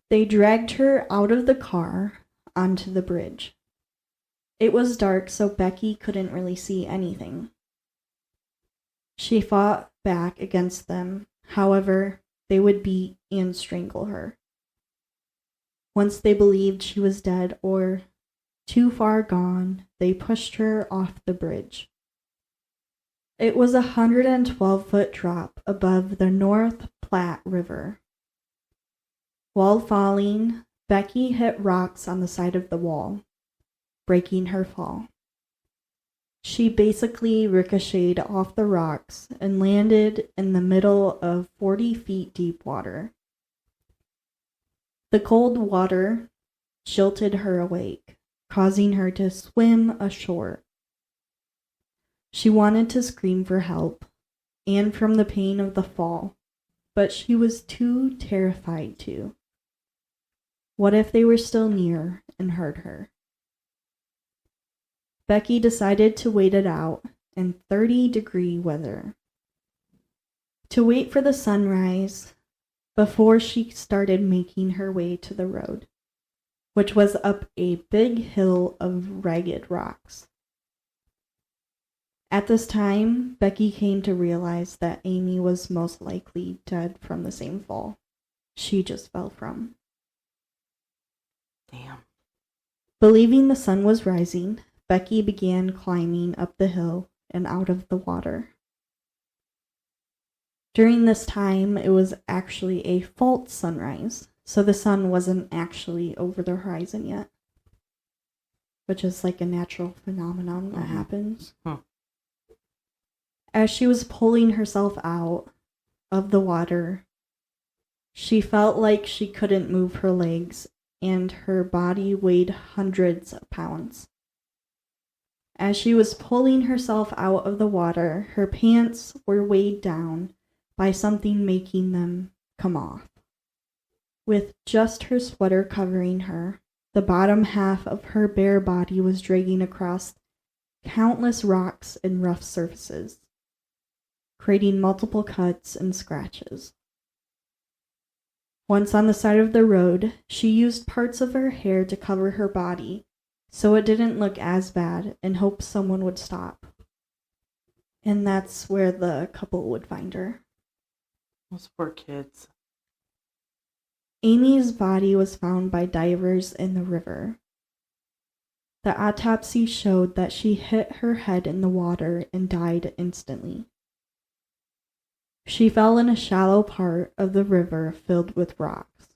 They dragged her out of the car onto the bridge. It was dark, so Becky couldn't really see anything. She fought back against them. However, they would beat and strangle her. Once they believed she was dead or too far gone, they pushed her off the bridge. It was a 112-foot drop above the North Platte River. While falling, Becky hit rocks on the side of the wall, breaking her fall. She basically ricocheted off the rocks and landed in the middle of 40 feet deep water. The cold water jolted her awake, causing her to swim ashore. She wanted to scream for help and from the pain of the fall, but she was too terrified to. What if they were still near and heard her? Becky decided to wait it out in 30-degree weather. To wait for the sunrise before she started making her way to the road, which was up a big hill of ragged rocks. At this time, Becky came to realize that Amy was most likely dead from the same fall she just fell from. Damn. Believing the sun was rising, Becky began climbing up the hill and out of the water. During this time, it was actually a false sunrise, so the sun wasn't actually over the horizon yet, which is like a natural phenomenon that happens. As she was pulling herself out of the water, she felt like she couldn't move her legs, and her body weighed hundreds of pounds. As she was pulling herself out of the water, her pants were weighed down by something making them come off. With just her sweater covering her, the bottom half of her bare body was dragging across countless rocks and rough surfaces, creating multiple cuts and scratches. Once on the side of the road, she used parts of her hair to cover her body so it didn't look as bad in hopes someone would stop. And that's where the couple would find her. Those poor kids. Amy's body was found by divers in the river. The autopsy showed that she hit her head in the water and died instantly. She fell in a shallow part of the river filled with rocks.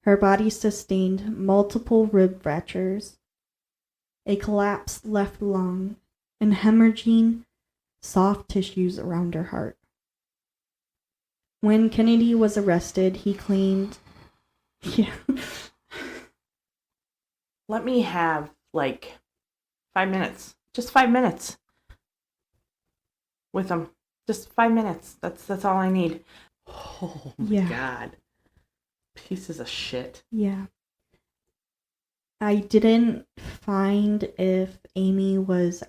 Her body sustained multiple rib fractures, a collapsed left lung, and hemorrhaging soft tissues around her heart. When Kennedy was arrested, he claimed, Let me have, 5 minutes. Just 5 minutes. With him. Just 5 minutes. That's all I need. Oh, my God. Pieces of shit. Yeah. I didn't find if Amy was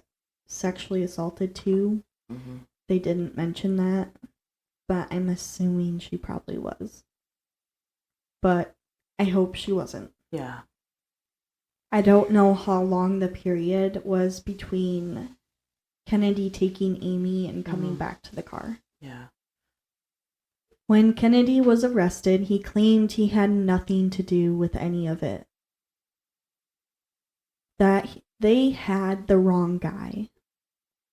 sexually assaulted too. Mm-hmm. They didn't mention that, but I'm assuming she probably was. But I hope she wasn't. Yeah. I don't know how long the period was between Kennedy taking Amy and coming back to the car. Yeah. When Kennedy was arrested, he claimed he had nothing to do with any of it. That they had the wrong guy.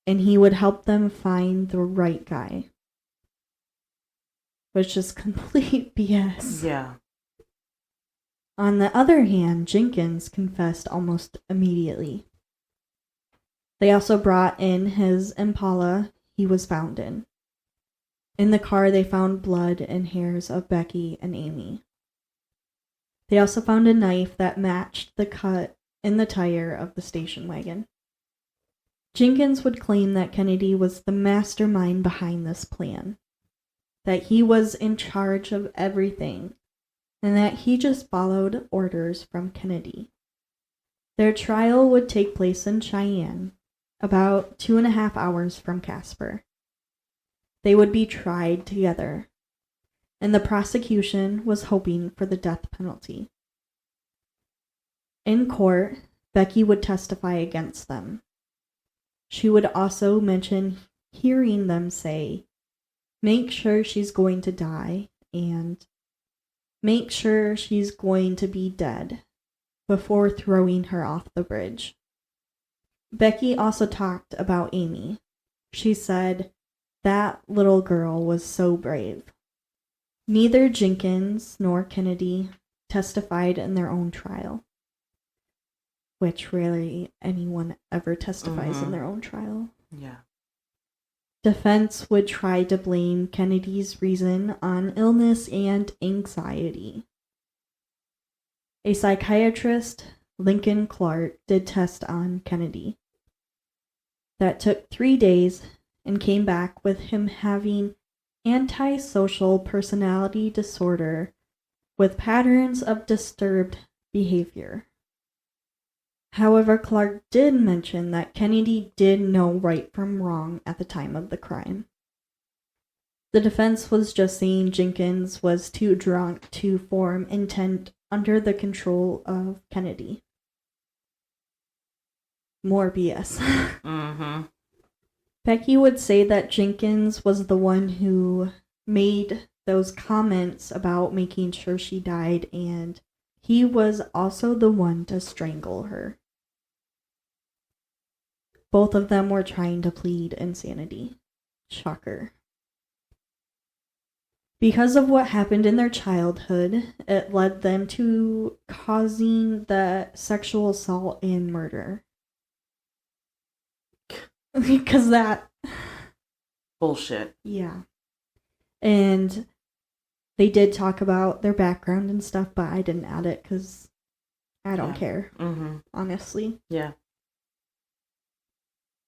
and he would help them find the right guy. Which is complete BS. Yeah. On the other hand, Jenkins confessed almost immediately. They also brought in his Impala he was found in. In the car, they found blood and hairs of Becky and Amy. They also found a knife that matched the cut in the tire of the station wagon. Jenkins would claim that Kennedy was the mastermind behind this plan, that he was in charge of everything, and that he just followed orders from Kennedy. Their trial would take place in Cheyenne, about 2.5 hours from Casper. They would be tried together, and the prosecution was hoping for the death penalty. In court, Becky would testify against them. She would also mention hearing them say, "Make sure she's going to die," and "Make sure she's going to be dead," before throwing her off the bridge. Becky also talked about Amy. She said, "That little girl was so brave." Neither Jenkins nor Kennedy testified in their own trial, which rarely anyone ever testifies in their own trial. Yeah. Defense would try to blame Kennedy's reason on illness and anxiety. A psychiatrist, Lincoln Clark, did tests on Kennedy. That took 3 days and came back with him having antisocial personality disorder with patterns of disturbed behavior. However, Clark did mention that Kennedy did know right from wrong at the time of the crime. The defense was just saying Jenkins was too drunk to form intent under the control of Kennedy. More BS. Becky would say that Jenkins was the one who made those comments about making sure she died, and he was also the one to strangle her. Both of them were trying to plead insanity. Shocker. Because of what happened in their childhood, it led them to causing the sexual assault and murder. Because that... Bullshit. Yeah. And they did talk about their background and stuff, but I didn't add it because I don't care. Honestly. Yeah.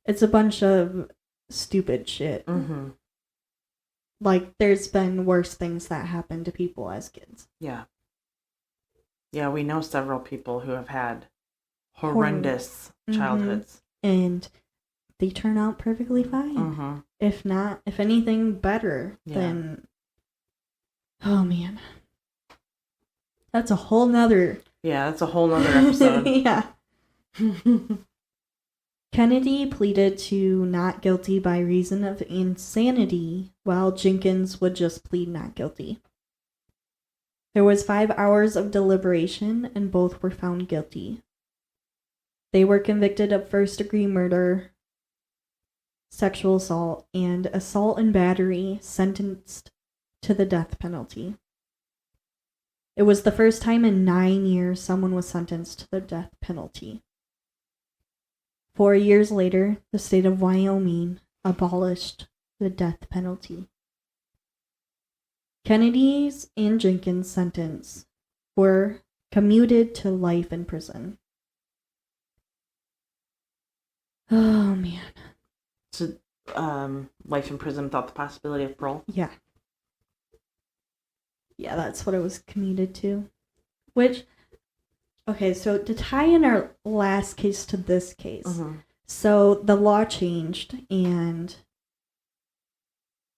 It's a bunch of stupid shit. Like, there's been worse things that happen to people as kids. Yeah. Yeah, we know several people who have had horrendous childhoods. And they turn out perfectly fine. If not, if anything, better than... Oh, man. That's a whole nother... Yeah, that's a whole nother episode. Yeah. Kennedy pleaded to not guilty by reason of insanity, while Jenkins would just plead not guilty. There was 5 hours of deliberation, and both were found guilty. They were convicted of first-degree murder, sexual assault, and assault and battery, sentenced to the death penalty. It was the first time in 9 years someone was sentenced to the death penalty. 4 years later, the state of Wyoming abolished the death penalty. Kennedy's and Jenkins' sentence were commuted to life in prison. Oh, man. So, life in prison without the possibility of parole? Yeah. Yeah, that's what it was commuted to. Which... Okay, so to tie in our last case to this case, so the law changed and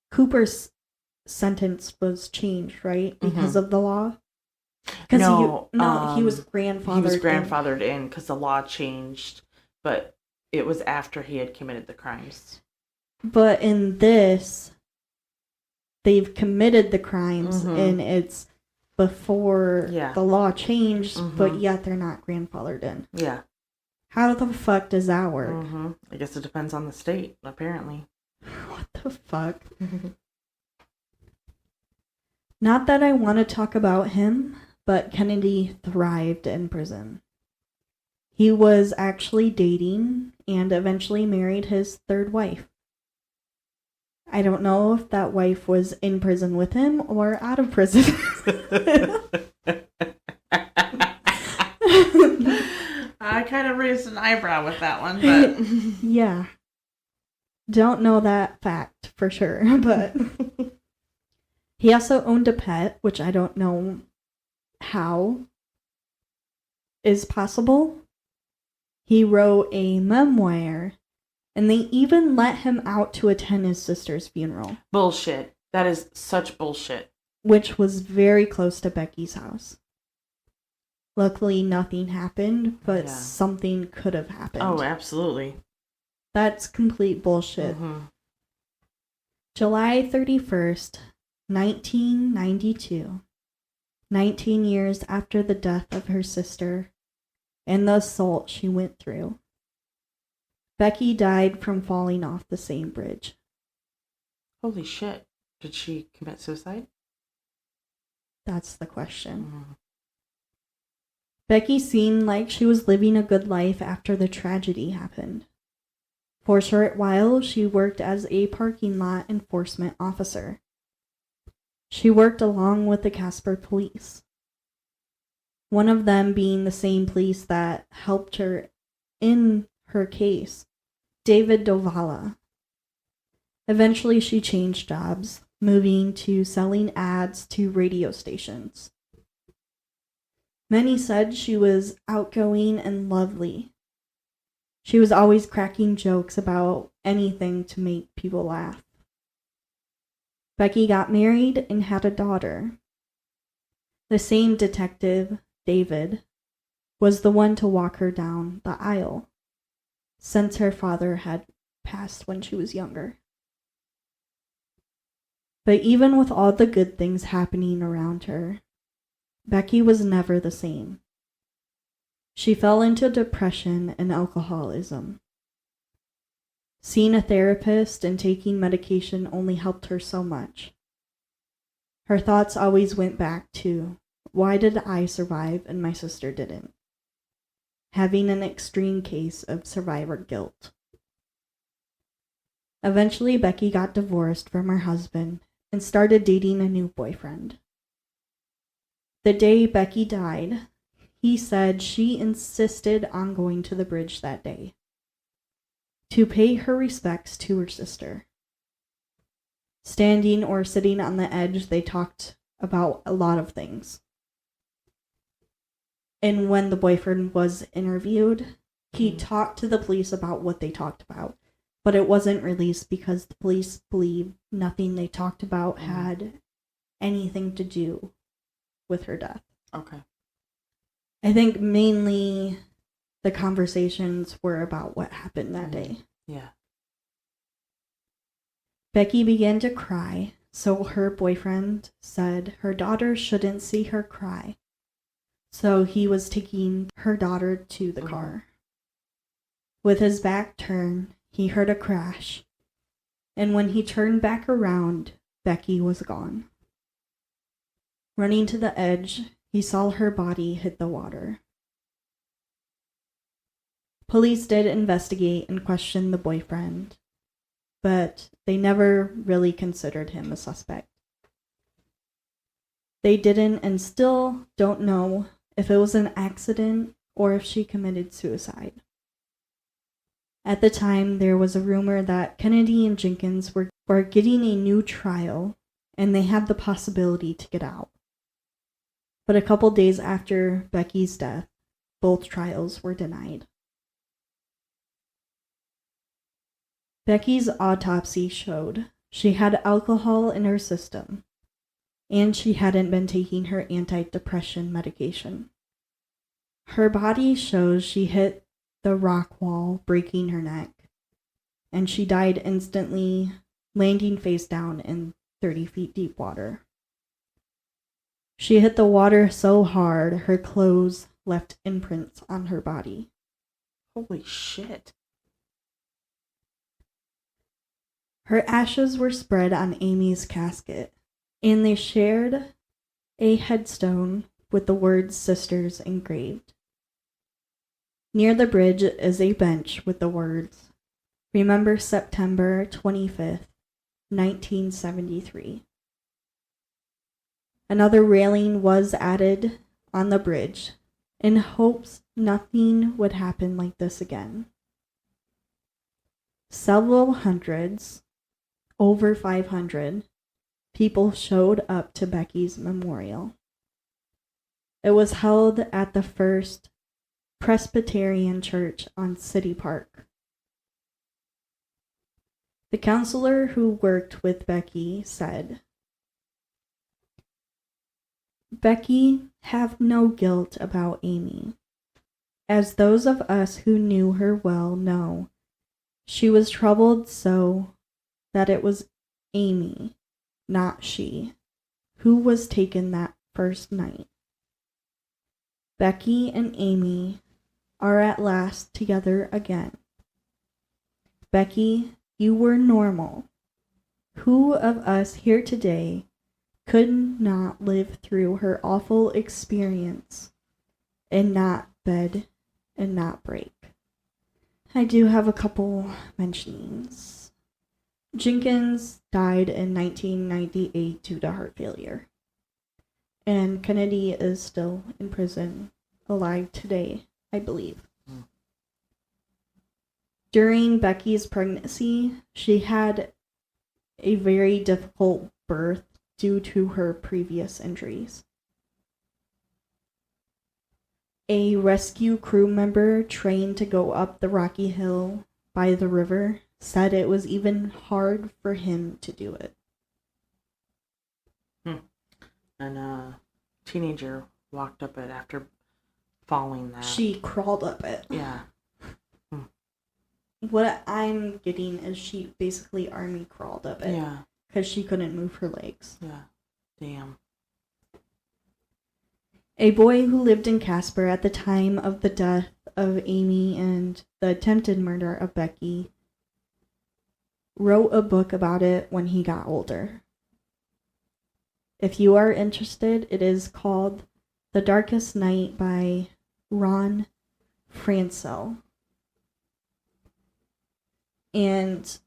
Cooper's sentence was changed, right? Because of the law? No, he was grandfathered in. He was grandfathered in because the law changed, but it was after he had committed the crimes. But in this, they've committed the crimes and it's before the law changed, but yet they're not grandfathered in. Yeah. How the fuck does that work? Mm-hmm. I guess it depends on the state, apparently. What the fuck? Not that I want to talk about him, but Kennedy thrived in prison. He was actually dating and eventually married his third wife. I don't know if that wife was in prison with him or out of prison. I kind of raised an eyebrow with that one, but... Yeah. Don't know that fact for sure, but... He also owned a pet, which I don't know how is possible. He wrote a memoir, and they even let him out to attend his sister's funeral. Bullshit. That is such bullshit. Which was very close to Becky's house. Luckily, nothing happened, but something could have happened. Oh, absolutely. That's complete bullshit. Mm-hmm. July 31st, 1992. 19 years after the death of her sister and the assault she went through. Becky died from falling off the same bridge. Holy shit. Did she commit suicide? That's the question. Mm-hmm. Becky seemed like she was living a good life after the tragedy happened. For a short while, she worked as a parking lot enforcement officer. She worked along with the Casper police. One of them being the same police that helped her in her case, David Dovala. Eventually, she changed jobs, moving to selling ads to radio stations. Many said she was outgoing and lovely. She was always cracking jokes about anything to make people laugh. Becky got married and had a daughter. The same detective, David, was the one to walk her down the aisle, since her father had passed when she was younger. But even with all the good things happening around her, Becky was never the same. She fell into depression and alcoholism. Seeing a therapist and taking medication only helped her so much. Her thoughts always went back to, why did I survive and my sister didn't? Having an extreme case of survivor guilt. Eventually, Becky got divorced from her husband and started dating a new boyfriend. The day Becky died, he said she insisted on going to the bridge that day to pay her respects to her sister. Standing or sitting on the edge, they talked about a lot of things. And when the boyfriend was interviewed, he talked to the police about what they talked about, but it wasn't released because the police believed nothing they talked about had anything to do with her death. Okay. I think mainly the conversations were about what happened that day. Yeah. Becky began to cry, so her boyfriend said her daughter shouldn't see her cry. So he was taking her daughter to the car. With his back turned, he heard a crash. And when he turned back around, Becky was gone. Running to the edge, he saw her body hit the water. Police did investigate and question the boyfriend, but they never really considered him a suspect. They didn't and still don't know if it was an accident or if she committed suicide. At the time, there was a rumor that Kennedy and Jenkins were getting a new trial and they had the possibility to get out. But a couple days after Becky's death, both trials were denied. Becky's autopsy showed she had alcohol in her system, and she hadn't been taking her antidepressant medication. Her body shows she hit the rock wall, breaking her neck, and she died instantly, landing face down in 30 feet deep water. She hit the water so hard, her clothes left imprints on her body. Holy shit. Her ashes were spread on Amy's casket, and they shared a headstone with the words sisters engraved. Near the bridge is a bench with the words, "Remember September 25th, 1973. Another railing was added on the bridge in hopes nothing would happen like this again. Several hundreds, over 500, people showed up to Becky's memorial. It was held at the First Presbyterian Church on City Park. The counselor who worked with Becky said, "Becky have no guilt about Amy. As those of us who knew her well know, she was troubled so that it was Amy, not she, who was taken that first night. Becky and Amy are at last together again. Becky, you were normal. Who of us here today could not live through her awful experience and not bed and not break?" I do have a couple mentionings. Jenkins died in 1998 due to heart failure. And Kennedy is still in prison, alive today, I believe. During Becky's pregnancy, she had a very difficult birth due to her previous injuries. A rescue crew member trained to go up the rocky hill by the river said it was even hard for him to do it. And a teenager walked up it after falling that. She crawled up it. Yeah. What I'm getting is she basically army crawled up it. Yeah. Because she couldn't move her legs. Yeah. Damn. A boy who lived in Casper at the time of the death of Amy and the attempted murder of Becky wrote a book about it when he got older. If you are interested, it is called The Darkest Night by Ron Franscell. And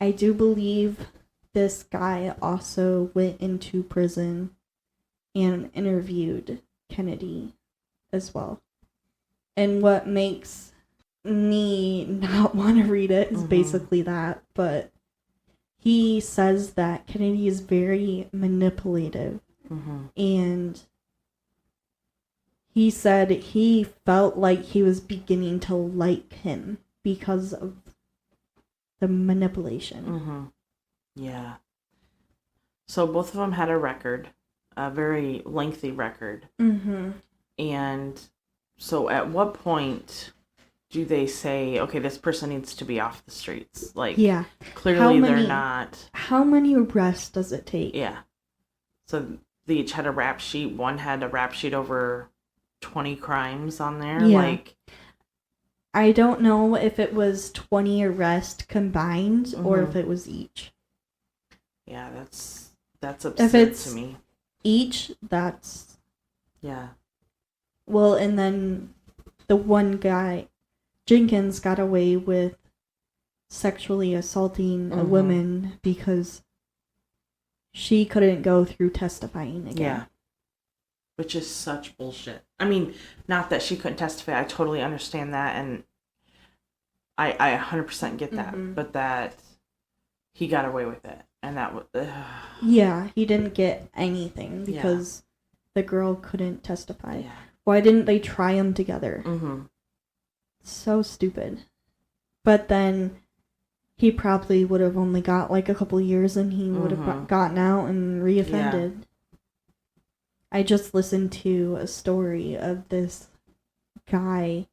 I do believe this guy also went into prison and interviewed Kennedy as well. And what makes me not want to read it is basically that, but he says that Kennedy is very manipulative, and he said he felt like he was beginning to like him because of the manipulation. Yeah. So both of them had a record, a very lengthy record. And so at what point do they say, okay, this person needs to be off the streets? Like, yeah, clearly they're not. How many arrests does it take? Yeah. So they each had a rap sheet. One had a rap sheet over 20 crimes on there. Yeah. Like, I don't know if it was 20 arrests combined or if it was each. Yeah, that's absurd if it's to me. Each, that's... Yeah. Well, and then the one guy, Jenkins, got away with sexually assaulting a woman because she couldn't go through testifying again. Yeah. Which is such bullshit. I mean, not that she couldn't testify. I totally understand that, and I 100% get that. But that he got away with it, and that was... Yeah, he didn't get anything because the girl couldn't testify. Yeah. Why didn't they try them together? So stupid. But then he probably would have only got like a couple years and he would have gotten out and reoffended. Yeah. I just listened to a story of this guy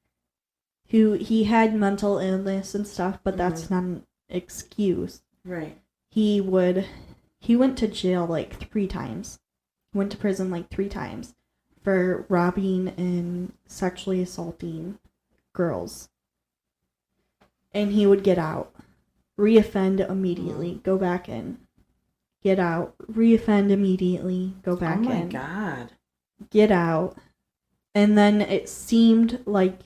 who he had mental illness and stuff, but that's not an excuse. Right. He went to jail like 3 times. Went to prison like 3 times for robbing and sexually assaulting girls. And he would get out, reoffend immediately, go back in. Get out, reoffend immediately, go back in. Oh my God. Get out. And then it seemed like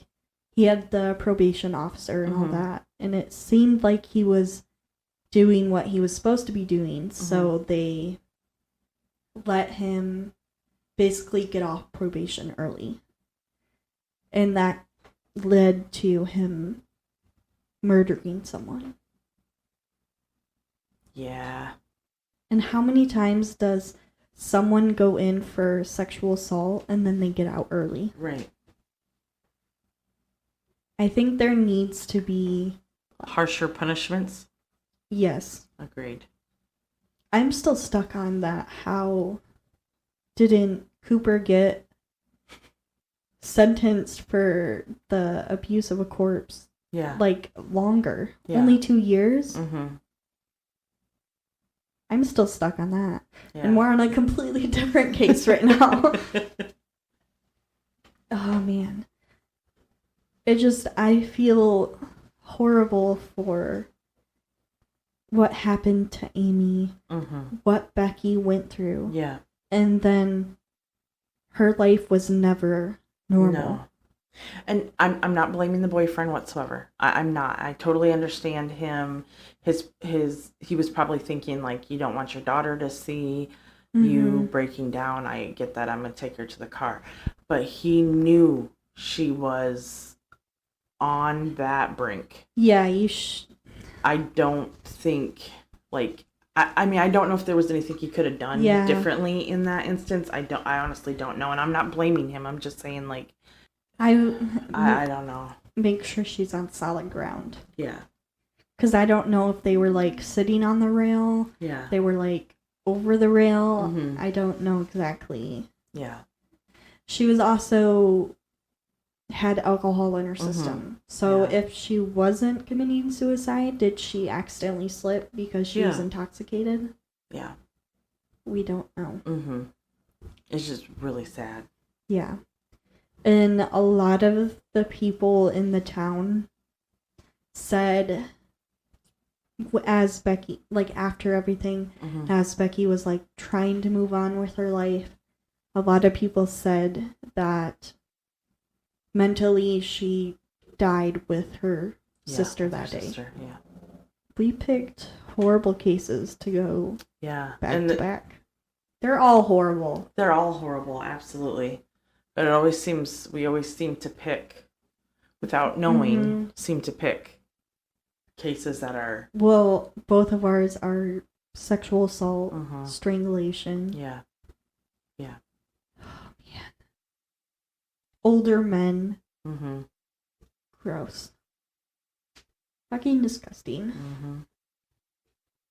he had the probation officer and all that. And it seemed like he was doing what he was supposed to be doing. So they let him basically get off probation early. And that led to him murdering someone. Yeah. And how many times does someone go in for sexual assault and then they get out early? Right. I think there needs to be harsher punishments. Yes. Agreed. I'm still stuck on that. How didn't Cooper get sentenced for the abuse of a corpse? Yeah. Like, longer. Yeah. Only 2 years? Mm-hmm. I'm still stuck on that. Yeah. And we're on a completely different case right now. Oh, man. I feel horrible for what happened to Amy, what Becky went through. Yeah. And then her life was never normal. No. And I'm not blaming the boyfriend whatsoever. I'm not. I totally understand him. He was probably thinking, like, you don't want your daughter to see you breaking down. I get that. I'm going to take her to the car. But he knew she was on that brink. Yeah, I don't think, like, I mean, I don't know if there was anything he could have done differently in that instance. I honestly don't know. And I'm not blaming him. I'm just saying, like, I don't know. Make sure she's on solid ground. Yeah. Because I don't know if they were, like, sitting on the rail. Yeah. They were, like, over the rail. I don't know exactly. Yeah. She was also had alcohol in her system. So if she wasn't committing suicide, did she accidentally slip because she was intoxicated? Yeah. We don't know. It's just really sad. Yeah. And a lot of the people in the town said, as Becky, like, after everything, as Becky was, like, trying to move on with her life, a lot of people said that mentally she died with her sister that day. Yeah. We picked horrible cases to go back to back. They're all horrible. They're all horrible, absolutely. But we always seem to pick, without knowing, seem to pick cases that are... Well, both of ours are sexual assault, strangulation. Yeah. Yeah. Oh, man. Older men. Gross. Fucking disgusting.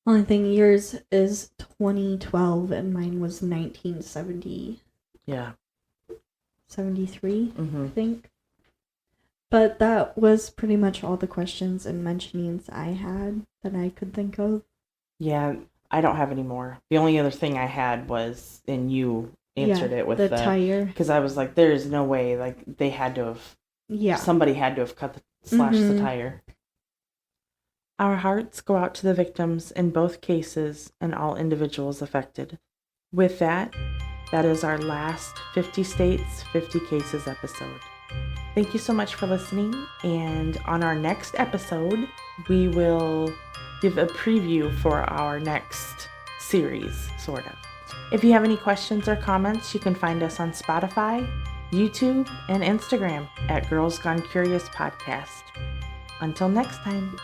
Only thing, yours is 2012 and mine was 1970. Yeah. 73, I think. But that was pretty much all the questions and mentionings I had that I could think of. Yeah, I don't have any more. The only other thing I had was, and you answered it with the tire. Because I was like, there is no way, like, they had to have... Yeah. Somebody had to have slashed the tire. Our hearts go out to the victims in both cases and all individuals affected. With that is our last 50 States, 50 Cases episode. Thank you so much for listening, and on our next episode, we will give a preview for our next series, sort of. If you have any questions or comments, you can find us on Spotify, YouTube, and Instagram at GirlsGoneCuriousPodcast. Until next time.